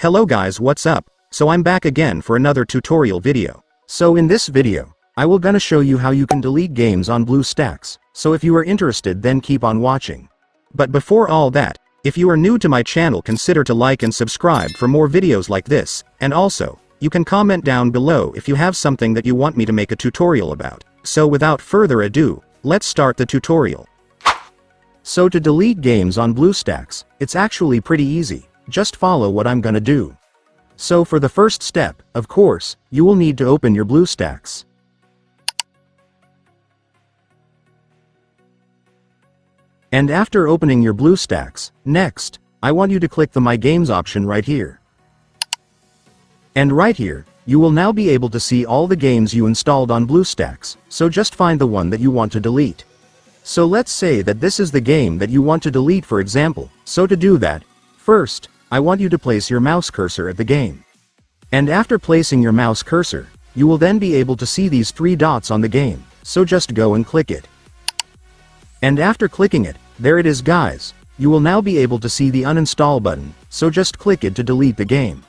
Hello guys, what's up? So I'm back again for another tutorial video. So in this video, I will gonna show you how you can delete games on Bluestacks. So if you are interested, then keep on watching. But before all that, if you are new to my channel, consider to like and subscribe for more videos like this, and also, you can comment down below if you have something that you want me to make a tutorial about. So without further ado, let's start the tutorial. So to delete games on Bluestacks, it's actually pretty easy. Just follow what I'm gonna do. So for the first step, of course, you will need to open your Bluestacks. And after opening your Bluestacks, next, I want you to click the My Games option right here. And right here, you will now be able to see all the games you installed on Bluestacks, so just find the one that you want to delete. So let's say that this is the game that you want to delete, for example. So to do that, first, I want you to place your mouse cursor at the game. And after placing your mouse cursor, you will then be able to see these three dots on the game, so just go and click it. And after clicking it, there it is guys, you will now be able to see the uninstall button, so just click it to delete the game.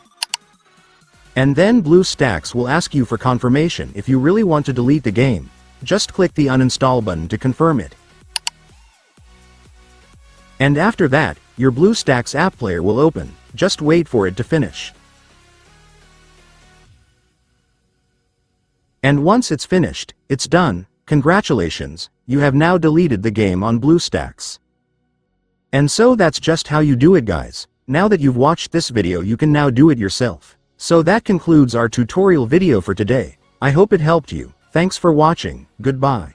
And then Bluestacks will ask you for confirmation if you really want to delete the game. Just click the uninstall button to confirm it. And after that, your Bluestacks app player will open, just wait for it to finish. And once it's finished, it's done. Congratulations, you have now deleted the game on Bluestacks. And so that's just how you do it guys. Now that you've watched this video, you can now do it yourself. So that concludes our tutorial video for today. I hope it helped you. Thanks for watching, goodbye.